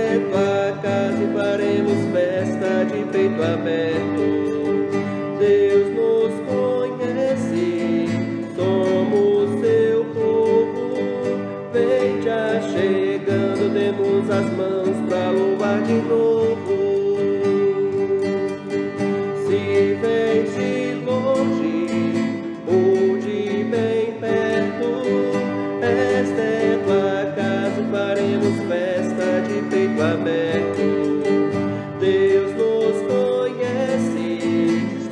é tua casa e faremos festa de peito aberto. Deus nos conhece, somos seu povo. Vem te achegando, demos as mãos pra louvar de novo. Se vens de longe ou de bem perto, esta é tua casa e faremos festa de peito aberto. Deus nos conhece,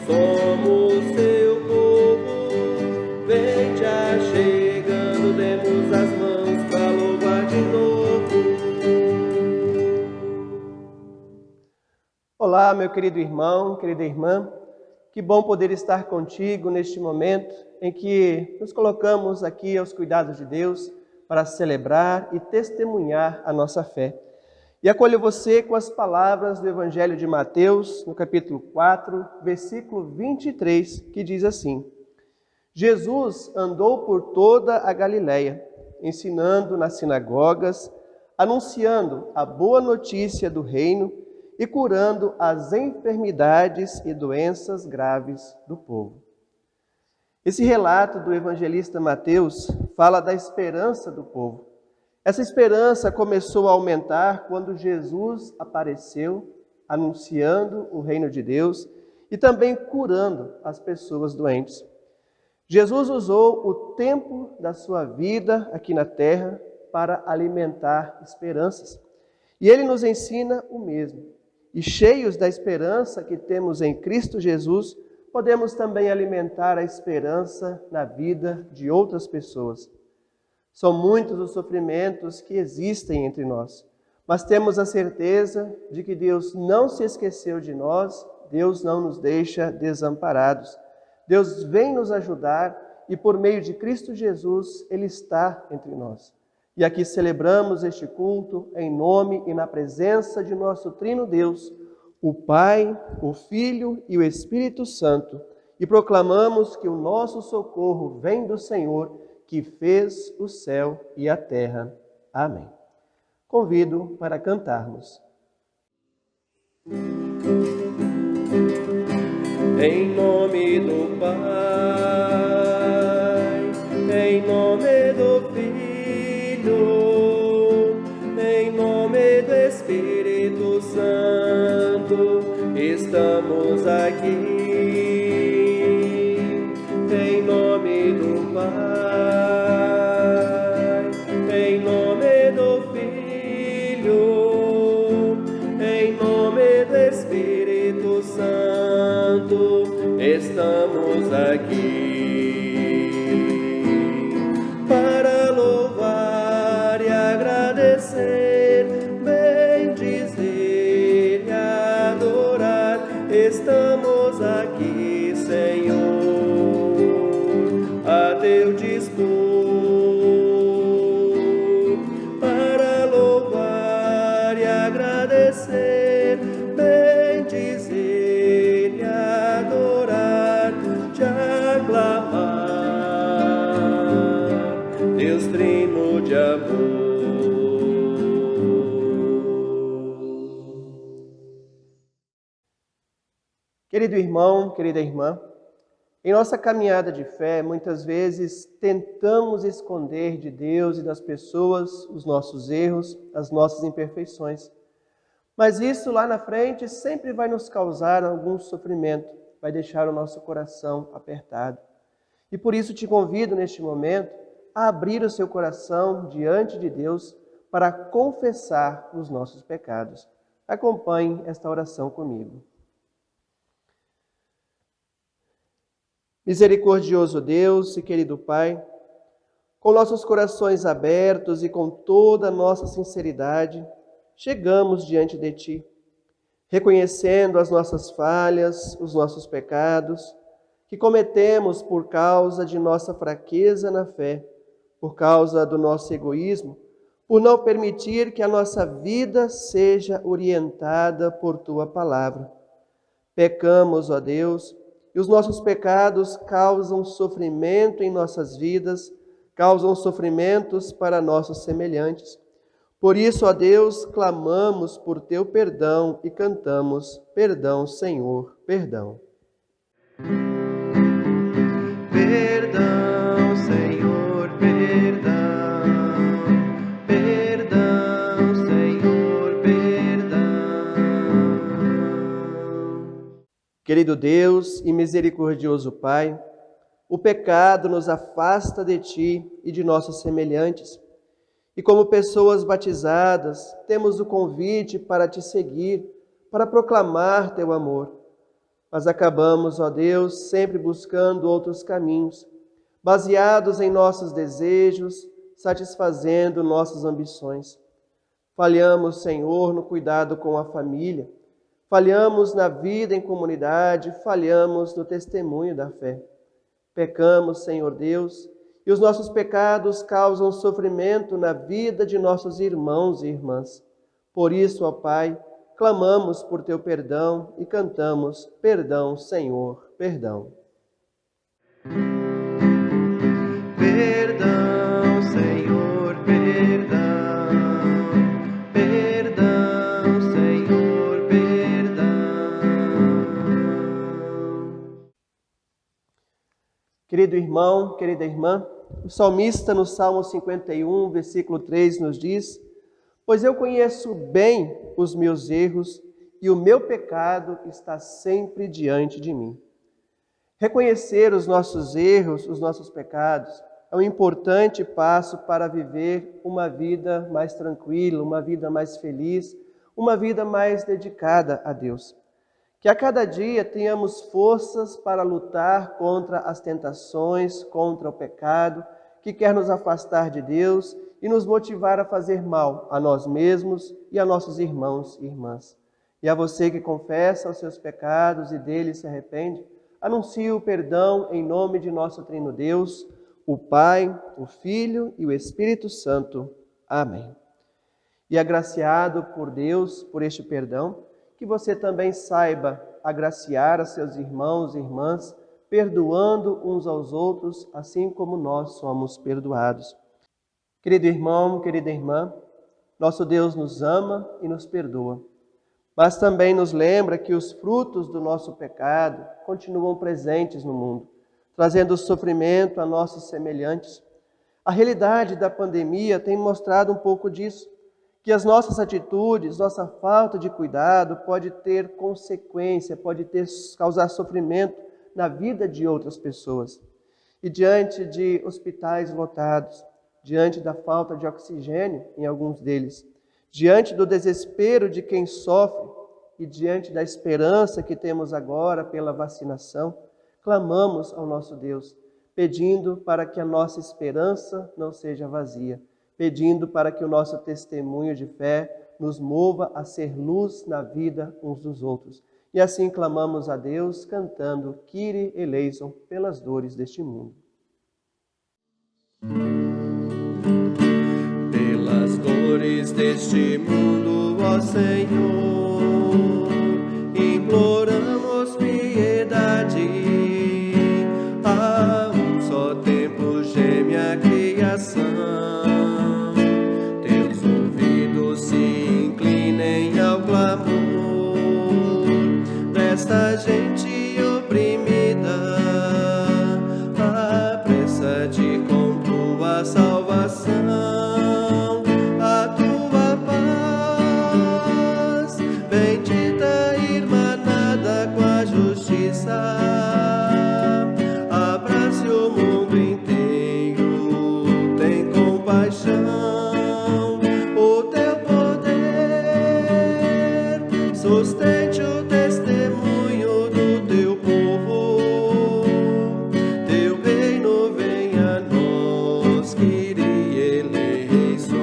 somos seu povo. Vem te achegando, demos as mãos pra louvar de novo. Olá, meu querido irmão, querida irmã. Que bom poder estar contigo neste momento em que nos colocamos aqui aos cuidados de Deus para celebrar e testemunhar a nossa fé. E acolho você com as palavras do Evangelho de Mateus, no capítulo 4, versículo 23, que diz assim: Jesus andou por toda a Galileia, ensinando nas sinagogas, anunciando a boa notícia do reino e curando as enfermidades e doenças graves do povo. Esse relato do evangelista Mateus fala da esperança do povo. Essa esperança começou a aumentar quando Jesus apareceu, anunciando o reino de Deus e também curando as pessoas doentes. Jesus usou o tempo da sua vida aqui na terra para alimentar esperanças. E ele nos ensina o mesmo. E cheios da esperança que temos em Cristo Jesus, podemos também alimentar a esperança na vida de outras pessoas. São muitos os sofrimentos que existem entre nós, mas temos a certeza de que Deus não se esqueceu de nós, Deus não nos deixa desamparados. Deus vem nos ajudar e por meio de Cristo Jesus, Ele está entre nós. E aqui celebramos este culto em nome e na presença de nosso Trino Deus, o Pai, o Filho e o Espírito Santo, e proclamamos que o nosso socorro vem do Senhor, que fez o céu e a terra. Amém. Convido para cantarmos. Em nome do Pai, em nome do Filho, em nome do Espírito Santo, estamos aqui. Em nome do Pai, em nome do Filho, em nome do Espírito Santo, estamos aqui para louvar e agradecer, bendizer e adorar. Estamos aqui, Senhor, a teu dispor, para louvar e agradecer, bendizer e adorar, te aclamar, Deus Trino de amor. Querido irmão, querida irmã, em nossa caminhada de fé, muitas vezes tentamos esconder de Deus e das pessoas os nossos erros, as nossas imperfeições. Mas isso lá na frente sempre vai nos causar algum sofrimento, vai deixar o nosso coração apertado. E por isso te convido neste momento a abrir o seu coração diante de Deus para confessar os nossos pecados. Acompanhe esta oração comigo. Misericordioso Deus e querido Pai, com nossos corações abertos e com toda a nossa sinceridade, chegamos diante de Ti, reconhecendo as nossas falhas, os nossos pecados, que cometemos por causa de nossa fraqueza na fé, por causa do nosso egoísmo, por não permitir que a nossa vida seja orientada por Tua palavra. Pecamos, ó Deus, e os nossos pecados causam sofrimento em nossas vidas, causam sofrimentos para nossos semelhantes. Por isso, ó Deus, clamamos por teu perdão e cantamos: perdão, Senhor, perdão. Perdão, Senhor, perdão. Perdão, Senhor, perdão. Querido Deus e misericordioso Pai, o pecado nos afasta de Ti e de nossos semelhantes. E como pessoas batizadas, temos o convite para Te seguir, para proclamar Teu amor. Mas acabamos, ó Deus, sempre buscando outros caminhos, baseados em nossos desejos, satisfazendo nossas ambições. Falhamos, Senhor, no cuidado com a família, falhamos na vida em comunidade, falhamos no testemunho da fé. Pecamos, Senhor Deus, e os nossos pecados causam sofrimento na vida de nossos irmãos e irmãs. Por isso, ó Pai, clamamos por Teu perdão e cantamos: perdão, Senhor, perdão. Perdão, Senhor, perdão. Perdão, Senhor, perdão. Querido irmão, querida irmã, o salmista no Salmo 51, versículo 3 nos diz: pois eu conheço bem os meus erros e o meu pecado está sempre diante de mim. Reconhecer os nossos erros, os nossos pecados, é um importante passo para viver uma vida mais tranquila, uma vida mais feliz, uma vida mais dedicada a Deus. Que a cada dia tenhamos forças para lutar contra as tentações, contra o pecado, que quer nos afastar de Deus e nos motivar a fazer mal a nós mesmos e a nossos irmãos e irmãs. E a você que confessa os seus pecados e deles se arrepende, anuncie o perdão em nome de nosso Trino Deus, o Pai, o Filho e o Espírito Santo. Amém. E agraciado por Deus por este perdão, que você também saiba agraciar a seus irmãos e irmãs, perdoando uns aos outros, assim como nós somos perdoados. Querido irmão, querida irmã, nosso Deus nos ama e nos perdoa, mas também nos lembra que os frutos do nosso pecado continuam presentes no mundo, trazendo sofrimento a nossos semelhantes. A realidade da pandemia tem mostrado um pouco disso, que as nossas atitudes, nossa falta de cuidado pode ter consequência, pode causar sofrimento na vida de outras pessoas. E diante de hospitais lotados, diante da falta de oxigênio em alguns deles, diante do desespero de quem sofre e diante da esperança que temos agora pela vacinação, clamamos ao nosso Deus, pedindo para que a nossa esperança não seja vazia, pedindo para que o nosso testemunho de fé nos mova a ser luz na vida uns dos outros. E assim clamamos a Deus, cantando Kyrie eleison pelas dores deste mundo. Pelas dores deste mundo, ó Senhor, imploramos piedade. A um só tempo geme a criação. Teus ouvidos se inclinem ao clamor desta gente oprimida. Apressa-te com tua salvação, a tua paz, bendita irmanada com a justiça. Abrace o mundo inteiro, tem compaixão, o teu poder sustente o testemunho do teu povo. Teu reino venha a nós, Kyrie eleison.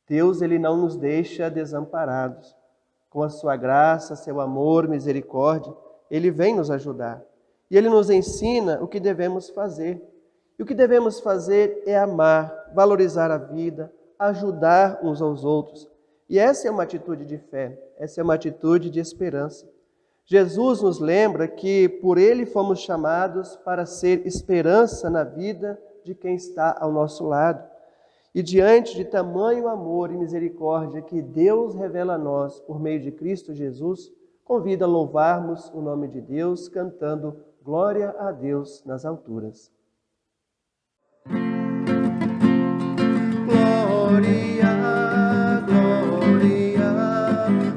Deus, Ele não nos deixa desamparados. Com a sua graça, seu amor, misericórdia, Ele vem nos ajudar. E Ele nos ensina o que devemos fazer. E o que devemos fazer é amar, valorizar a vida, ajudar uns aos outros. E essa é uma atitude de fé, essa é uma atitude de esperança. Jesus nos lembra que por Ele fomos chamados para ser esperança na vida de quem está ao nosso lado. E diante de tamanho amor e misericórdia que Deus revela a nós por meio de Cristo Jesus, convida a louvarmos o nome de Deus cantando Glória a Deus nas alturas. Glória, glória,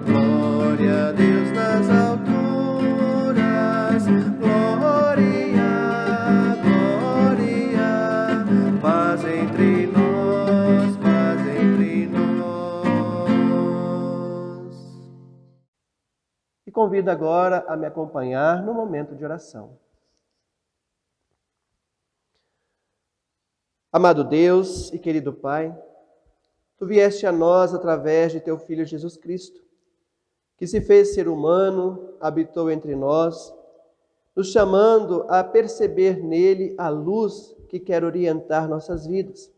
glória a Deus nas alturas. Glória, glória, paz entre nós, paz entre nós. E convido agora a me acompanhar no momento de oração. Amado Deus e querido Pai, Tu vieste a nós através de Teu Filho Jesus Cristo, que se fez ser humano, habitou entre nós, nos chamando a perceber nele a luz que quer orientar nossas vidas,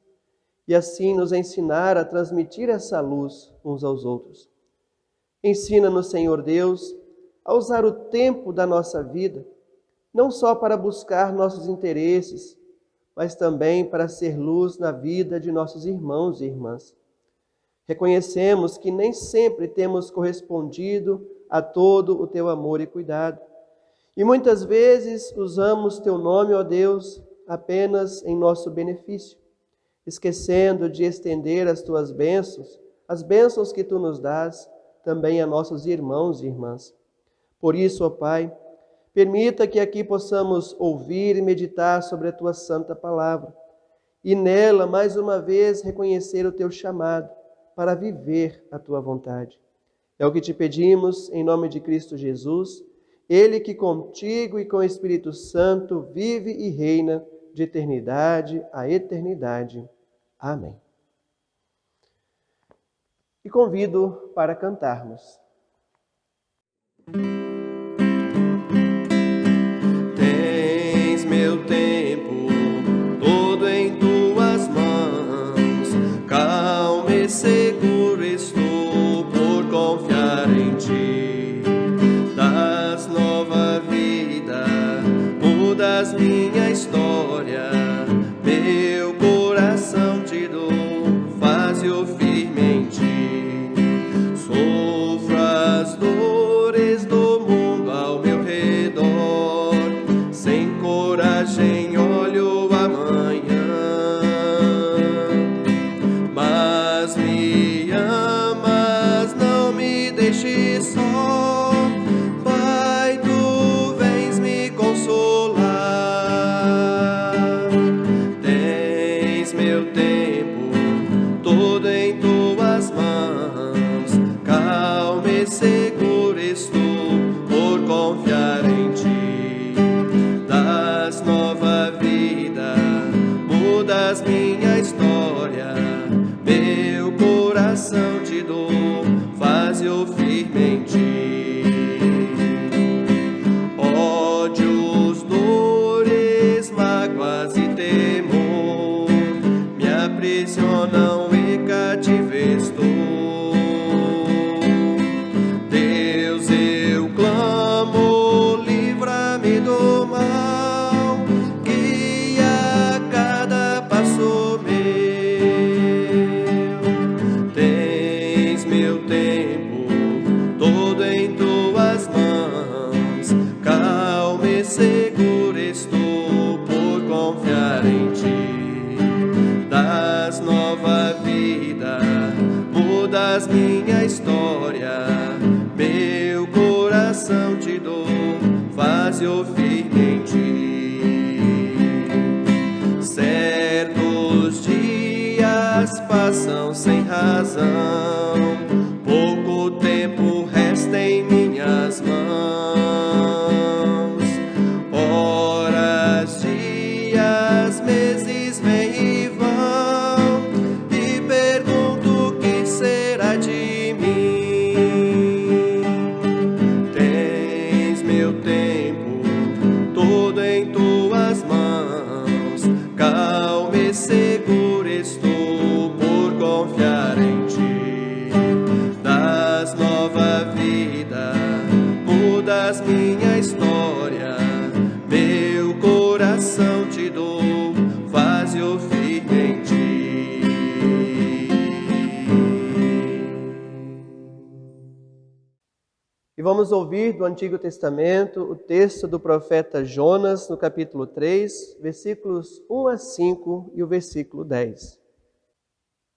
e assim nos ensinar a transmitir essa luz uns aos outros. Ensina-nos, Senhor Deus, a usar o tempo da nossa vida, não só para buscar nossos interesses, mas também para ser luz na vida de nossos irmãos e irmãs. Reconhecemos que nem sempre temos correspondido a todo o Teu amor e cuidado. E muitas vezes usamos Teu nome, ó Deus, apenas em nosso benefício, esquecendo de estender as Tuas bênçãos, as bênçãos que Tu nos dás, também a nossos irmãos e irmãs. Por isso, ó Pai, permita que aqui possamos ouvir e meditar sobre a Tua santa palavra e nela, mais uma vez, reconhecer o Teu chamado para viver a Tua vontade. É o que Te pedimos em nome de Cristo Jesus, Ele que contigo e com o Espírito Santo vive e reina de eternidade a eternidade. Amém. E convido para cantarmos. Meu tempo todo em Tuas mãos, calmo e seguro estou por confiar em Ti. Das nova vida, mudas minha história, meu coração Te dou, faz-o firme em Ti. Sofro as dores do mundo ao meu redor, sem coragem olho amanhã, mas me amas, não me deixes só, Pai, Tu vens me consolar. Tens meu tempo todo em Tuas mãos, calmo e seguro estou por confiar em Ti. Das nova vida, mudas minha história, meu coração Te dou, faz-o firme em Ti. Ódios, dores, mágoas e temor me aprisionam e cativo estou. Deus, eu clamo, livra-me do mal, guia cada passo meu. Tens meu tempo todo em Tuas mãos, calmo e seguro estou por confiar em Ti. Das nova vida, mudas minha história, meu coração Te dou, faz-o firme em Ti. Certos dias passam sem razão, pouco tempo resta em minhas mãos. Horas, dias, meses vêm e vão, e pergunto o que será de mim. Tens meu tempo todo em Tuas mãos, calmo e seguro estou por confiar em Ti. Das nova vida, vamos ouvir do Antigo Testamento o texto do profeta Jonas, no capítulo 3, versículos 1 a 5 e o versículo 10.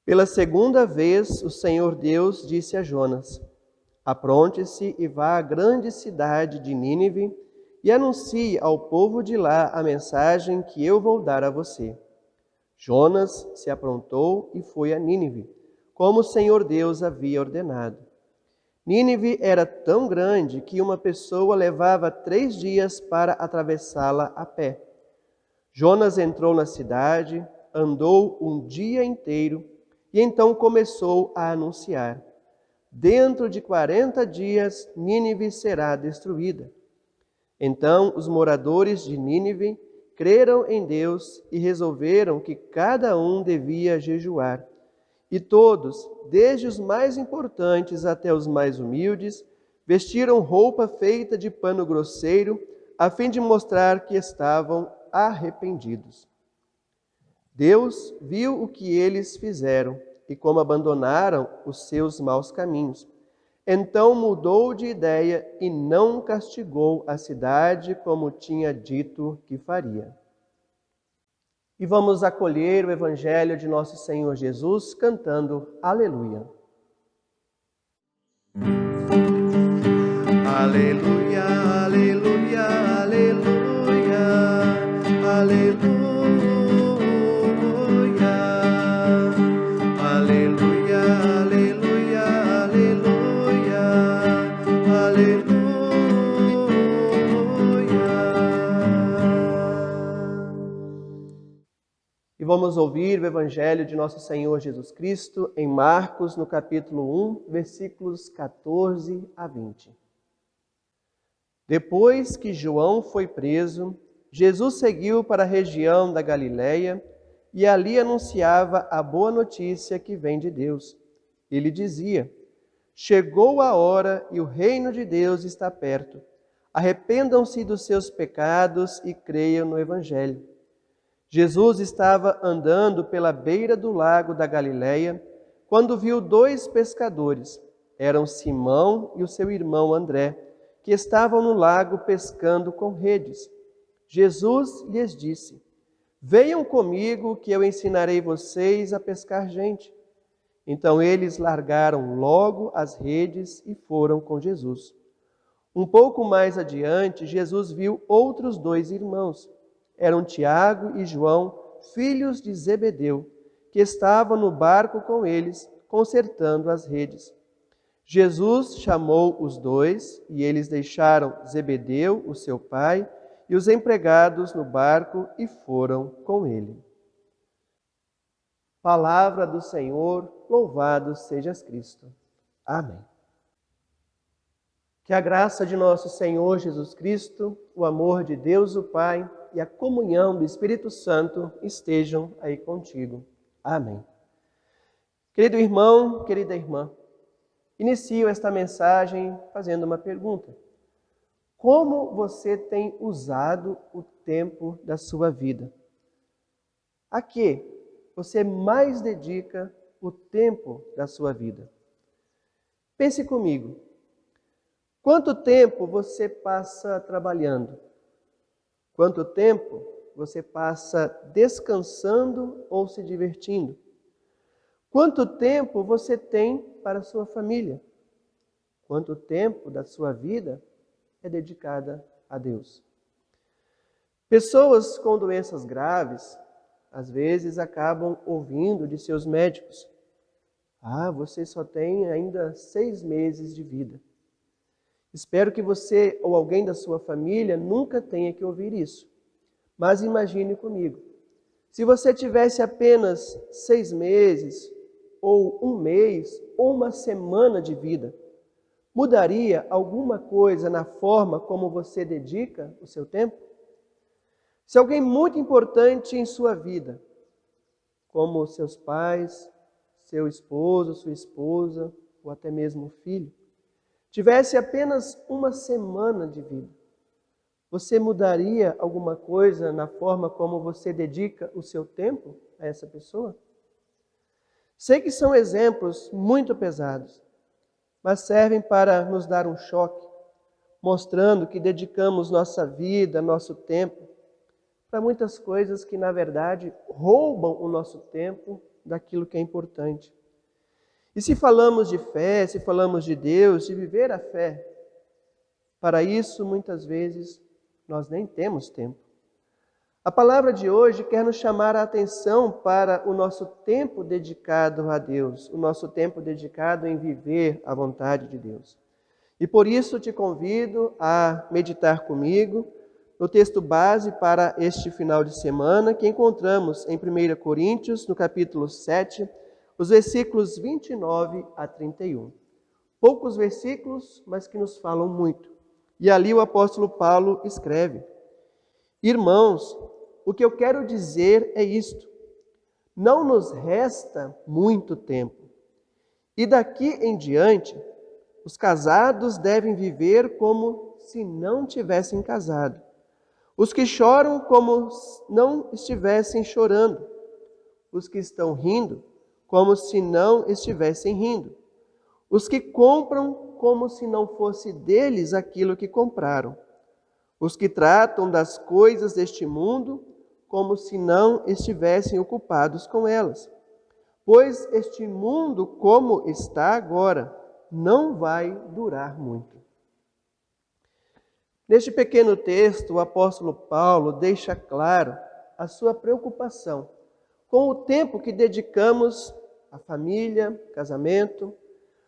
Pela segunda vez, o Senhor Deus disse a Jonas: apronte-se e vá à grande cidade de Nínive e anuncie ao povo de lá a mensagem que eu vou dar a você. Jonas se aprontou e foi a Nínive, como o Senhor Deus havia ordenado. Nínive era tão grande que uma pessoa levava 3 dias para atravessá-la a pé. Jonas entrou na cidade, andou um dia inteiro e então começou a anunciar: dentro de 40 dias Nínive será destruída. Então os moradores de Nínive creram em Deus e resolveram que cada um devia jejuar. E todos, desde os mais importantes até os mais humildes, vestiram roupa feita de pano grosseiro, a fim de mostrar que estavam arrependidos. Deus viu o que eles fizeram e como abandonaram os seus maus caminhos. Então mudou de ideia e não castigou a cidade como tinha dito que faria. E vamos acolher o Evangelho de nosso Senhor Jesus cantando Aleluia. Aleluia, aleluia, aleluia, aleluia, aleluia, aleluia, aleluia, aleluia. E vamos ouvir o Evangelho de nosso Senhor Jesus Cristo em Marcos, no capítulo 1, versículos 14 a 20. Depois que João foi preso, Jesus seguiu para a região da Galileia e ali anunciava a boa notícia que vem de Deus. Ele dizia: chegou a hora e o reino de Deus está perto. Arrependam-se dos seus pecados e creiam no Evangelho. Jesus estava andando pela beira do lago da Galileia quando viu 2 pescadores. Eram Simão e o seu irmão André, que estavam no lago pescando com redes. Jesus lhes disse: venham comigo que eu ensinarei vocês a pescar gente. Então eles largaram logo as redes e foram com Jesus. Um pouco mais adiante, Jesus viu outros 2 irmãos. Eram Tiago e João, filhos de Zebedeu, que estavam no barco com eles, consertando as redes. Jesus chamou os 2 e eles deixaram Zebedeu, o seu pai, e os empregados no barco e foram com ele. Palavra do Senhor, louvado sejas Cristo. Amém. Que a graça de nosso Senhor Jesus Cristo, o amor de Deus o Pai e a comunhão do Espírito Santo estejam aí contigo. Amém. Querido irmão, querida irmã, inicio esta mensagem fazendo uma pergunta. Como você tem usado o tempo da sua vida? A que você mais dedica o tempo da sua vida? Pense comigo. Quanto tempo você passa trabalhando? Quanto tempo você passa descansando ou se divertindo? Quanto tempo você tem para a sua família? Quanto tempo da sua vida é dedicada a Deus? Pessoas com doenças graves, às vezes acabam ouvindo de seus médicos: você só tem ainda 6 meses de vida. Espero que você ou alguém da sua família nunca tenha que ouvir isso. Mas imagine comigo, se você tivesse apenas 6 meses, ou 1 mês, ou 1 semana de vida, mudaria alguma coisa na forma como você dedica o seu tempo? Se alguém muito importante em sua vida, como seus pais, seu esposo, sua esposa, ou até mesmo filho, tivesse apenas 1 semana de vida, você mudaria alguma coisa na forma como você dedica o seu tempo a essa pessoa? Sei que são exemplos muito pesados, mas servem para nos dar um choque mostrando que dedicamos nossa vida, nosso tempo, para muitas coisas que, na verdade, roubam o nosso tempo daquilo que é importante. E se falamos de fé, se falamos de Deus, de viver a fé, para isso, muitas vezes, nós nem temos tempo. A palavra de hoje quer nos chamar a atenção para o nosso tempo dedicado a Deus, o nosso tempo dedicado em viver a vontade de Deus. E por isso te convido a meditar comigo no texto base para este final de semana, que encontramos em 1 Coríntios, no capítulo 7, os versículos 29 a 31. Poucos versículos, mas que nos falam muito. E ali o apóstolo Paulo escreve: Irmãos, o que eu quero dizer é isto: não nos resta muito tempo. E daqui em diante, os casados devem viver como se não tivessem casado. Os que choram como não estivessem chorando. Os que estão rindo como se não estivessem rindo. Os que compram como se não fosse deles aquilo que compraram. Os que tratam das coisas deste mundo como se não estivessem ocupados com elas. Pois este mundo, como está agora, não vai durar muito. Neste pequeno texto, o apóstolo Paulo deixa claro a sua preocupação com o tempo que dedicamos à família, casamento,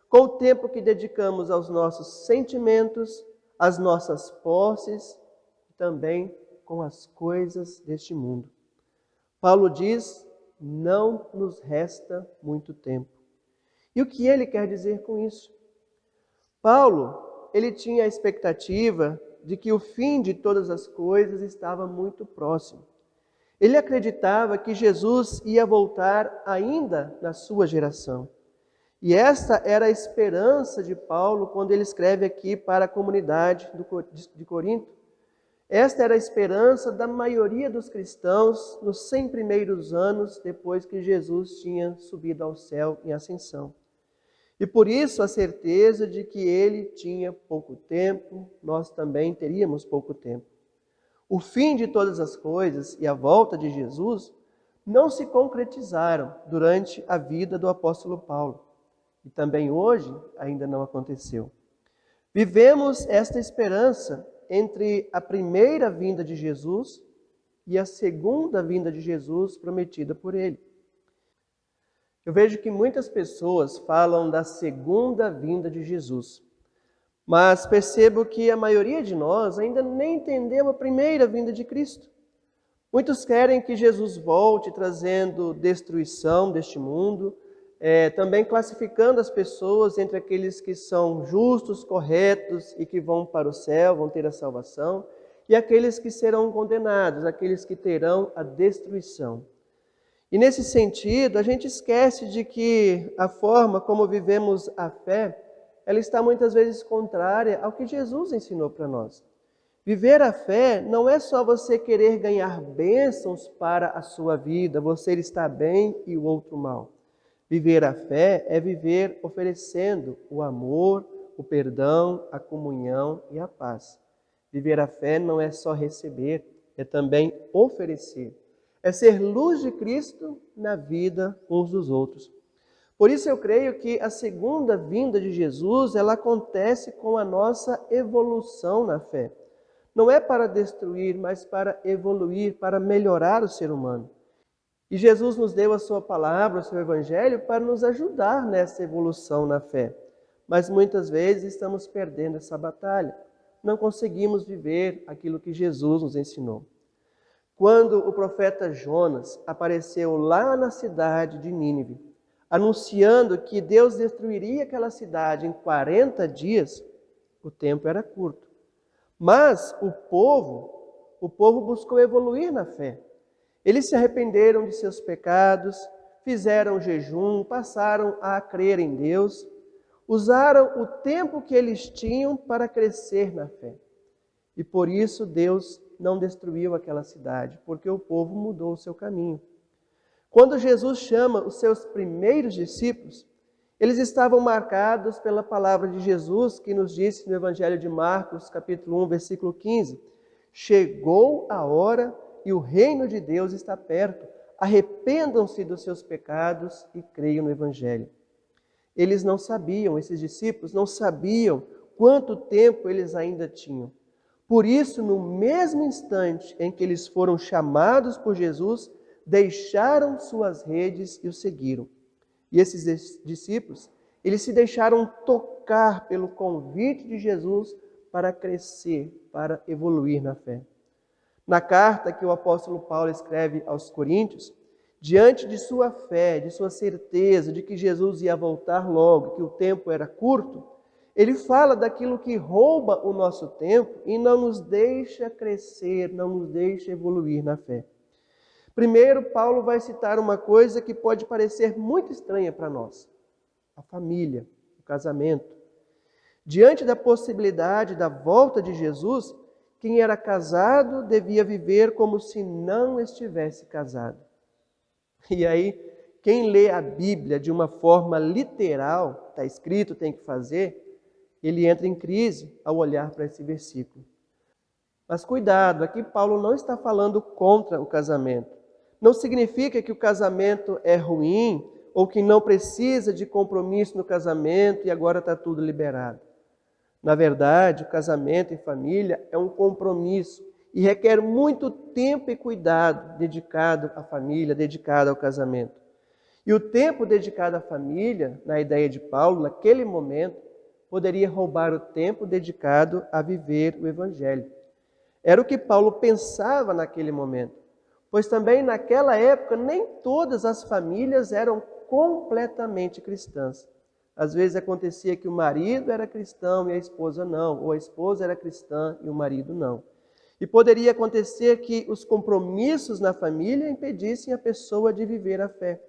com o tempo que dedicamos aos nossos sentimentos, às nossas posses e também com as coisas deste mundo. Paulo diz: não nos resta muito tempo. E o que ele quer dizer com isso? Paulo, ele tinha a expectativa de que o fim de todas as coisas estava muito próximo. Ele acreditava que Jesus ia voltar ainda na sua geração. E esta era a esperança de Paulo quando ele escreve aqui para a comunidade de Corinto. Esta era a esperança da maioria dos cristãos nos 100 primeiros anos depois que Jesus tinha subido ao céu em ascensão. E por isso a certeza de que ele tinha pouco tempo, nós também teríamos pouco tempo. O fim de todas as coisas e a volta de Jesus não se concretizaram durante a vida do apóstolo Paulo. E também hoje ainda não aconteceu. Vivemos esta esperança entre a primeira vinda de Jesus e a segunda vinda de Jesus prometida por ele. Eu vejo que muitas pessoas falam da segunda vinda de Jesus, mas percebo que a maioria de nós ainda nem entendeu a primeira vinda de Cristo. Muitos querem que Jesus volte trazendo destruição deste mundo, também classificando as pessoas entre aqueles que são justos, corretos e que vão para o céu, vão ter a salvação, e aqueles que serão condenados, aqueles que terão a destruição. E nesse sentido, a gente esquece de que a forma como vivemos a fé, ela está muitas vezes contrária ao que Jesus ensinou para nós. Viver a fé não é só você querer ganhar bênçãos para a sua vida, você está bem e o outro mal. Viver a fé é viver oferecendo o amor, o perdão, a comunhão e a paz. Viver a fé não é só receber, é também oferecer. É ser luz de Cristo na vida uns dos outros. Por isso eu creio que a segunda vinda de Jesus, ela acontece com a nossa evolução na fé. Não é para destruir, mas para evoluir, para melhorar o ser humano. E Jesus nos deu a sua palavra, o seu evangelho, para nos ajudar nessa evolução na fé. Mas muitas vezes estamos perdendo essa batalha. Não conseguimos viver aquilo que Jesus nos ensinou. Quando o profeta Jonas apareceu lá na cidade de Nínive, anunciando que Deus destruiria aquela cidade em 40 dias, o tempo era curto. Mas o povo buscou evoluir na fé. Eles se arrependeram de seus pecados, fizeram jejum, passaram a crer em Deus, usaram o tempo que eles tinham para crescer na fé. E por isso Deus não destruiu aquela cidade, porque o povo mudou o seu caminho. Quando Jesus chama os seus primeiros discípulos, Eles estavam marcados pela palavra de Jesus, que nos disse no Evangelho de Marcos, capítulo 1, versículo 15: chegou a hora e o reino de Deus está perto. Arrependam-se dos seus pecados e creiam no Evangelho. Eles não sabiam, esses discípulos não sabiam quanto tempo eles ainda tinham. Por isso, no mesmo instante em que eles foram chamados por Jesus, deixaram suas redes e o seguiram. E esses discípulos, eles se deixaram tocar pelo convite de Jesus para crescer, para evoluir na fé. Na carta que o apóstolo Paulo escreve aos Coríntios, diante de sua fé, de sua certeza de que Jesus ia voltar logo, que o tempo era curto, ele fala daquilo que rouba o nosso tempo e não nos deixa crescer, não nos deixa evoluir na fé. Primeiro, Paulo vai citar uma coisa que pode parecer muito estranha para nós: a família, o casamento. Diante da possibilidade da volta de Jesus, quem era casado devia viver como se não estivesse casado. E aí, quem lê a Bíblia de uma forma literal, está escrito, tem que fazer, ele entra em crise ao olhar para esse versículo. Mas cuidado, aqui Paulo não está falando contra o casamento. Não significa que o casamento é ruim ou que não precisa de compromisso no casamento e agora está tudo liberado. Na verdade, o casamento em família é um compromisso e requer muito tempo e cuidado dedicado à família, dedicado ao casamento. E o tempo dedicado à família, na ideia de Paulo, naquele momento, poderia roubar o tempo dedicado a viver o Evangelho. Era o que Paulo pensava naquele momento, pois também naquela época nem todas as famílias eram completamente cristãs. Às vezes acontecia que o marido era cristão e a esposa não, ou a esposa era cristã e o marido não. E poderia acontecer que os compromissos na família impedissem a pessoa de viver a fé.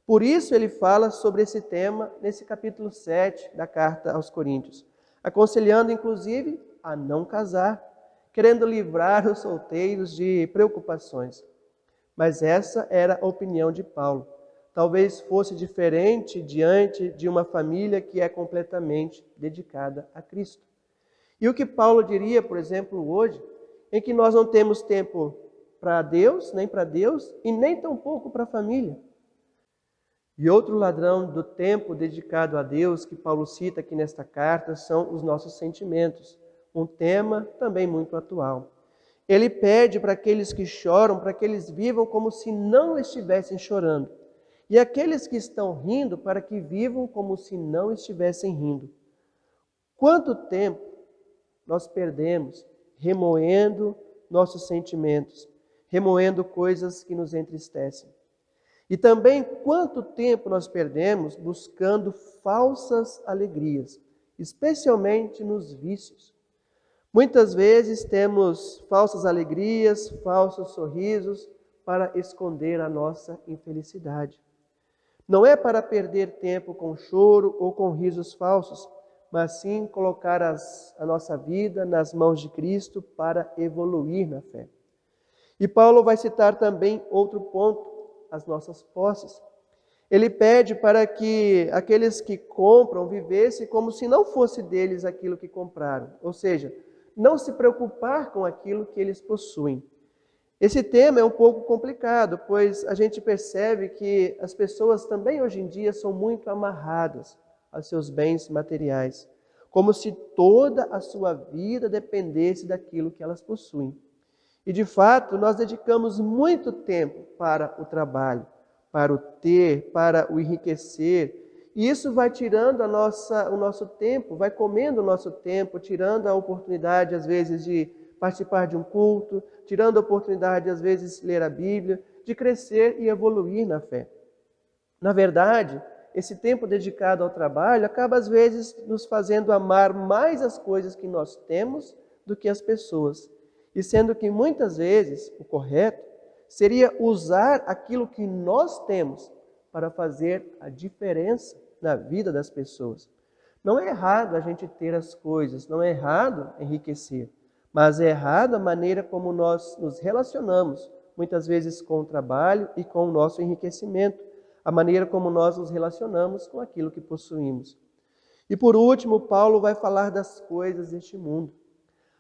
Por isso ele fala sobre esse tema nesse capítulo 7 da carta aos Coríntios, aconselhando inclusive a não casar, querendo livrar os solteiros de preocupações. Mas essa era a opinião de Paulo. Talvez fosse diferente diante de uma família que é completamente dedicada a Cristo. E o que Paulo diria, por exemplo, hoje, em que nós não temos tempo para Deus, nem para Deus, e nem tampouco para a família. E outro ladrão do tempo dedicado a Deus, que Paulo cita aqui nesta carta, são os nossos sentimentos. Um tema também muito atual. Ele pede para aqueles que choram, para que eles vivam como se não estivessem chorando. E aqueles que estão rindo, para que vivam como se não estivessem rindo. Quanto tempo nós perdemos remoendo nossos sentimentos, remoendo coisas que nos entristecem. E também quanto tempo nós perdemos buscando falsas alegrias, especialmente nos vícios. Muitas vezes temos falsas alegrias, falsos sorrisos para esconder a nossa infelicidade. Não é para perder tempo com choro ou com risos falsos, mas sim colocar a nossa vida nas mãos de Cristo para evoluir na fé. E Paulo vai citar também outro ponto, as nossas posses. Ele pede para que aqueles que compram vivessem como se não fosse deles aquilo que compraram, ou seja, não se preocupar com aquilo que eles possuem. Esse tema é um pouco complicado, pois a gente percebe que as pessoas também hoje em dia são muito amarradas aos seus bens materiais, como se toda a sua vida dependesse daquilo que elas possuem. E de fato, nós dedicamos muito tempo para o trabalho, para o ter, para o enriquecer, e isso vai tirando o nosso tempo, vai comendo o nosso tempo, tirando a oportunidade, às vezes, de participar de um culto, tirando a oportunidade, às vezes, de ler a Bíblia, de crescer e evoluir na fé. Na verdade, esse tempo dedicado ao trabalho acaba, às vezes, nos fazendo amar mais as coisas que nós temos do que as pessoas. E sendo que, muitas vezes, o correto seria usar aquilo que nós temos para fazer a diferença na vida das pessoas. Não é errado a gente ter as coisas, não é errado enriquecer, mas é errado a maneira como nós nos relacionamos, muitas vezes com o trabalho e com o nosso enriquecimento. a maneira como nós nos relacionamos com aquilo que possuímos. E por último, Paulo vai falar das coisas deste mundo.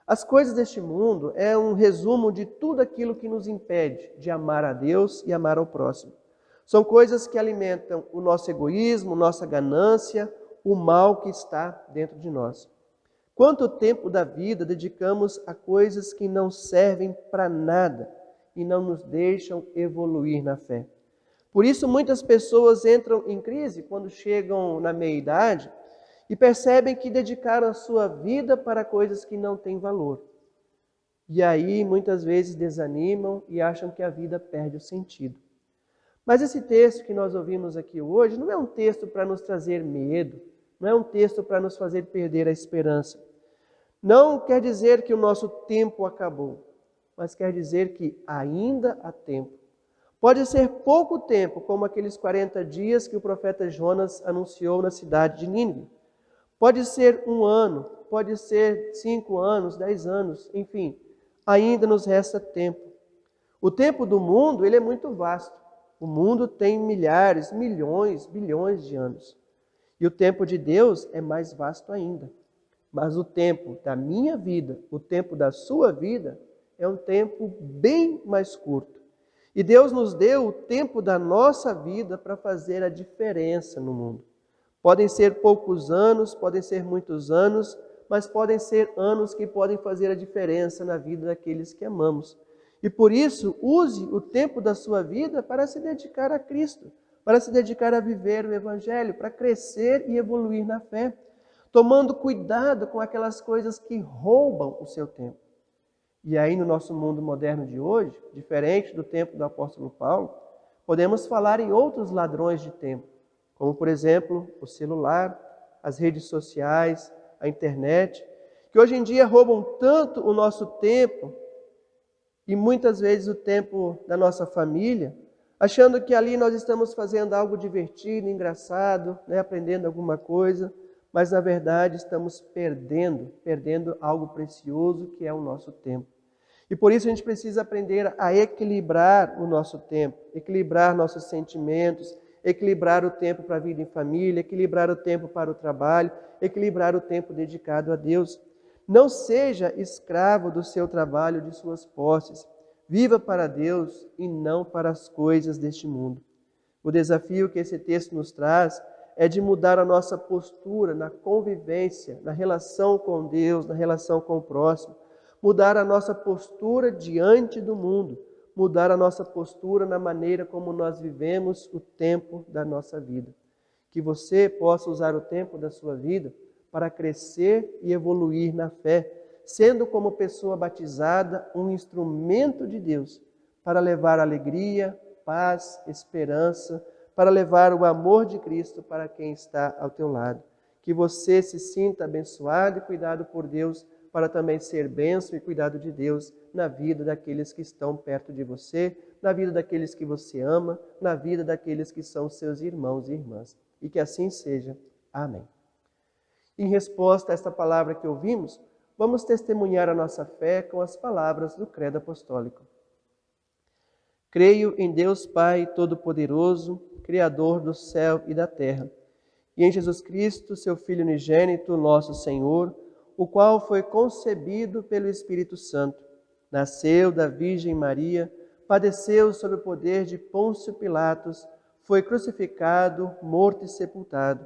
As coisas deste mundo é um resumo de tudo aquilo que nos impede de amar a Deus e amar ao próximo. São coisas que alimentam o nosso egoísmo, nossa ganância, o mal que está dentro de nós. Quanto tempo da vida dedicamos a coisas que não servem para nada e não nos deixam evoluir na fé? Por isso, muitas pessoas entram em crise quando chegam na meia-idade e percebem que dedicaram a sua vida para coisas que não têm valor. E aí, muitas vezes, desanimam e acham que a vida perde o sentido. Mas esse texto que nós ouvimos aqui hoje não é um texto para nos trazer medo, não é um texto para nos fazer perder a esperança. Não quer dizer que o nosso tempo acabou, mas quer dizer que ainda há tempo. Pode ser pouco tempo, como aqueles 40 dias que o profeta Jonas anunciou na cidade de Nínive. Pode ser 1 ano, pode ser 5 anos, 10 anos, enfim, ainda nos resta tempo. O tempo do mundo, ele é muito vasto. O mundo tem milhares, milhões, bilhões de anos. E o tempo de Deus é mais vasto ainda. Mas o tempo da minha vida, o tempo da sua vida, é um tempo bem mais curto. E Deus nos deu o tempo da nossa vida para fazer a diferença no mundo. Podem ser poucos anos, podem ser muitos anos, mas podem ser anos que podem fazer a diferença na vida daqueles que amamos. E por isso, use o tempo da sua vida para se dedicar a Cristo, para se dedicar a viver o Evangelho, para crescer e evoluir na fé, tomando cuidado com aquelas coisas que roubam o seu tempo. E aí, no nosso mundo moderno de hoje, diferente do tempo do apóstolo Paulo, podemos falar em outros ladrões de tempo, como, por exemplo, o celular, as redes sociais, a internet, que hoje em dia roubam tanto o nosso tempo e muitas vezes o tempo da nossa família, achando que ali nós estamos fazendo algo divertido, engraçado, aprendendo alguma coisa, mas na verdade estamos perdendo algo precioso que é o nosso tempo. E por isso a gente precisa aprender a equilibrar o nosso tempo, equilibrar nossos sentimentos, equilibrar o tempo para a vida em família, equilibrar o tempo para o trabalho, equilibrar o tempo dedicado a Deus. Não seja escravo do seu trabalho, de suas posses. Viva para Deus e não para as coisas deste mundo. O desafio que esse texto nos traz é de mudar a nossa postura na convivência, na relação com Deus, na relação com o próximo. Mudar a nossa postura diante do mundo. Mudar a nossa postura na maneira como nós vivemos o tempo da nossa vida. Que você possa usar o tempo da sua vida para crescer e evoluir na fé, sendo como pessoa batizada um instrumento de Deus para levar alegria, paz, esperança, para levar o amor de Cristo para quem está ao teu lado. Que você se sinta abençoado e cuidado por Deus, para também ser bênção e cuidado de Deus na vida daqueles que estão perto de você, na vida daqueles que você ama, na vida daqueles que são seus irmãos e irmãs. E que assim seja. Amém. Em resposta a esta palavra que ouvimos, vamos testemunhar a nossa fé com as palavras do Credo Apostólico. Creio em Deus Pai Todo-Poderoso, Criador do céu e da terra, e em Jesus Cristo, seu Filho unigênito, nosso Senhor, o qual foi concebido pelo Espírito Santo, nasceu da Virgem Maria, padeceu sob o poder de Pôncio Pilatos, foi crucificado, morto e sepultado,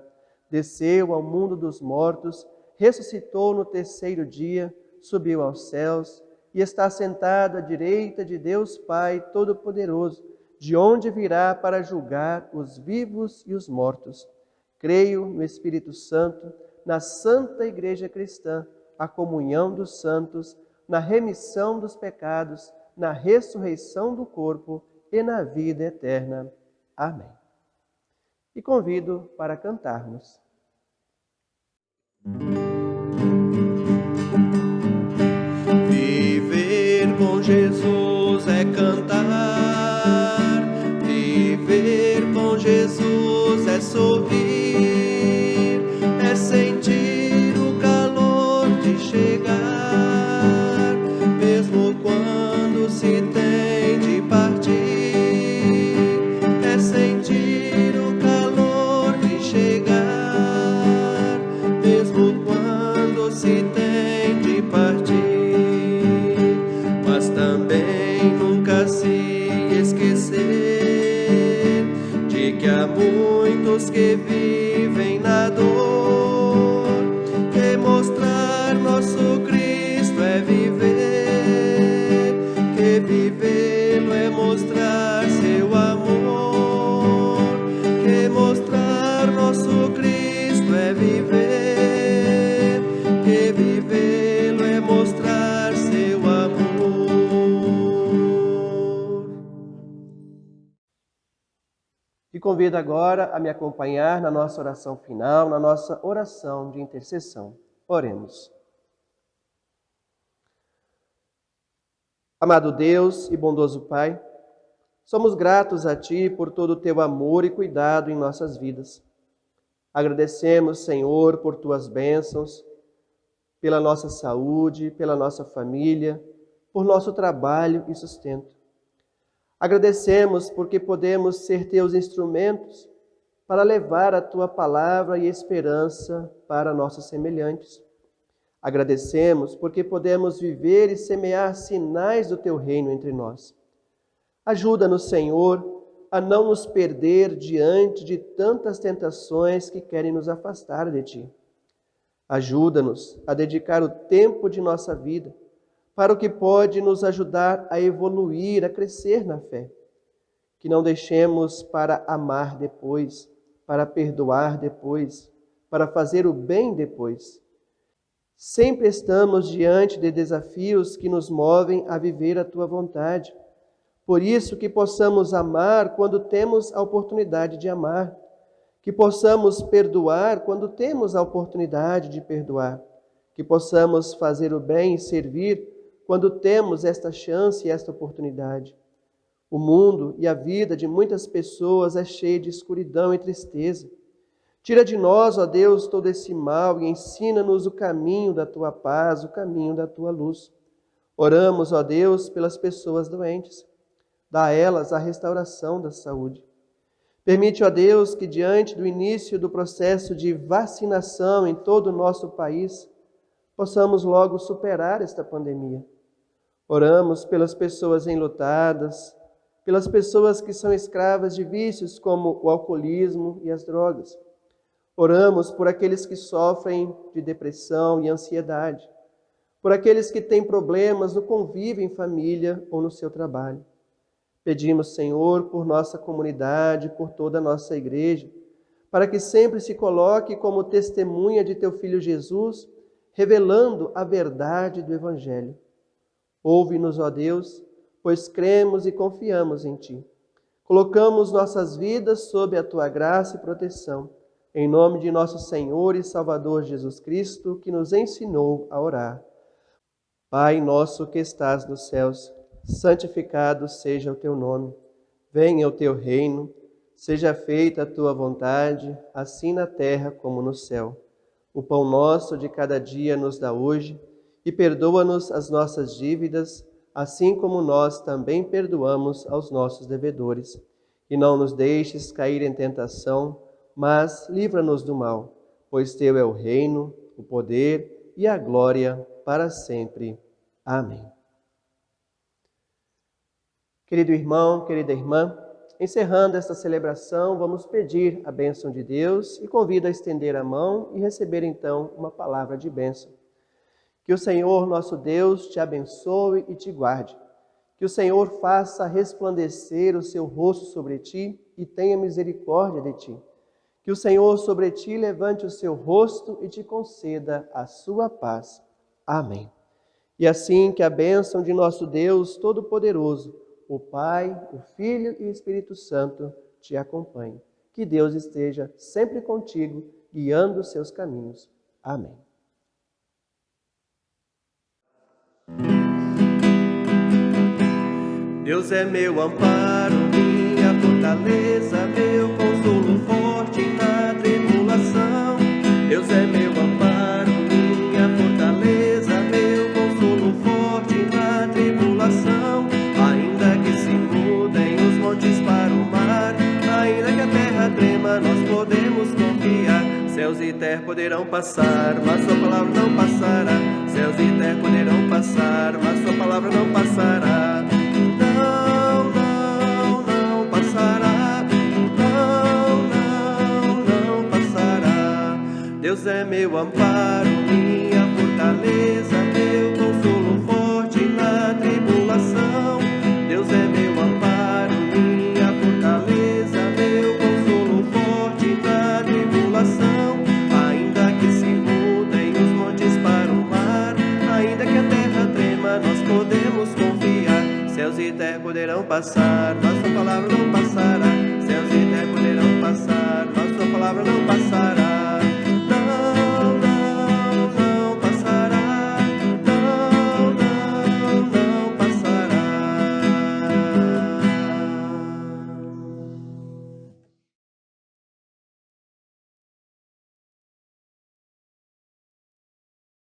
desceu ao mundo dos mortos, ressuscitou no terceiro dia, subiu aos céus e está sentado à direita de Deus Pai Todo-Poderoso, de onde virá para julgar os vivos e os mortos. Creio no Espírito Santo, na Santa Igreja Cristã, a comunhão dos santos, na remissão dos pecados, na ressurreição do corpo e na vida eterna. Amém. E convido para cantarmos. Viver com Jesus é cantar, viver com Jesus é sorrir, é sentir o calor de chegar, mesmo quando se tem de partir, é sentir vivem na dor, que mostrar nosso Cristo é viver, que vivê-lo é mostrar seu amor, que mostrar nosso Cristo é viver, que vivê-lo é mostrar seu amor. Te convido agora a me acompanhar na nossa oração final, na nossa oração de intercessão. Oremos. Amado Deus e bondoso Pai, somos gratos a Ti por todo o Teu amor e cuidado em nossas vidas. Agradecemos, Senhor, por Tuas bênçãos, pela nossa saúde, pela nossa família, por nosso trabalho e sustento. Agradecemos porque podemos ser Teus instrumentos para levar a Tua palavra e esperança para nossos semelhantes. Agradecemos porque podemos viver e semear sinais do Teu reino entre nós. Ajuda-nos, Senhor, a não nos perder diante de tantas tentações que querem nos afastar de Ti. Ajuda-nos a dedicar o tempo de nossa vida para o que pode nos ajudar a evoluir, a crescer na fé. Que não deixemos para amar depois, para perdoar depois, para fazer o bem depois. Sempre estamos diante de desafios que nos movem a viver a Tua vontade. Por isso que possamos amar quando temos a oportunidade de amar, que possamos perdoar quando temos a oportunidade de perdoar, que possamos fazer o bem e servir quando temos esta chance e esta oportunidade. O mundo e a vida de muitas pessoas é cheio de escuridão e tristeza. Tira de nós, ó Deus, todo esse mal e ensina-nos o caminho da Tua paz, o caminho da Tua luz. Oramos, ó Deus, pelas pessoas doentes. Dá a elas a restauração da saúde. Permite, ó Deus, que diante do início do processo de vacinação em todo o nosso país, possamos logo superar esta pandemia. Oramos pelas pessoas enlutadas, pelas pessoas que são escravas de vícios como o alcoolismo e as drogas. Oramos por aqueles que sofrem de depressão e ansiedade, por aqueles que têm problemas no convívio em família ou no seu trabalho. Pedimos, Senhor, por nossa comunidade, por toda a nossa igreja, para que sempre se coloque como testemunha de Teu Filho Jesus, revelando a verdade do Evangelho. Ouve-nos, ó Deus, pois cremos e confiamos em Ti. Colocamos nossas vidas sob a Tua graça e proteção, em nome de nosso Senhor e Salvador Jesus Cristo, que nos ensinou a orar. Pai nosso que estás nos céus, santificado seja o Teu nome. Venha o Teu reino, seja feita a Tua vontade, assim na terra como no céu. O pão nosso de cada dia nos dá hoje, e perdoa-nos as nossas dívidas, assim como nós também perdoamos aos nossos devedores. E não nos deixes cair em tentação, mas livra-nos do mal, pois Teu é o reino, o poder e a glória para sempre. Amém. Querido irmão, querida irmã, encerrando esta celebração, vamos pedir a bênção de Deus e convido a estender a mão e receber então uma palavra de bênção. Que o Senhor, nosso Deus, te abençoe e te guarde. Que o Senhor faça resplandecer o seu rosto sobre ti e tenha misericórdia de ti. Que o Senhor sobre ti levante o seu rosto e te conceda a sua paz. Amém. E assim que a bênção de nosso Deus Todo-Poderoso, o Pai, o Filho e o Espírito Santo te acompanhe. Que Deus esteja sempre contigo, guiando os seus caminhos. Amém. Deus é meu amparo, minha fortaleza, meu consolo forte na tribulação. Deus é meu amparo, minha fortaleza, meu consolo forte na tribulação. Ainda que se mudem os montes para o mar, ainda que a terra trema, nós podemos confiar. Céus e terra poderão passar, mas sua palavra não passará. Céus e terra poderão passar, mas sua palavra não passará. Não, não, não passará. Não, não, não passará. Deus é meu amparo, minha fortaleza, meu consolo forte na tribulação. Deus é meu amparo, minha fortaleza, meu consolo forte na tribulação. Ainda que se mudem os montes para o mar, ainda que a terra trema, nós podemos confiar. Céus e terra poderão passar, mas sua palavra não passará.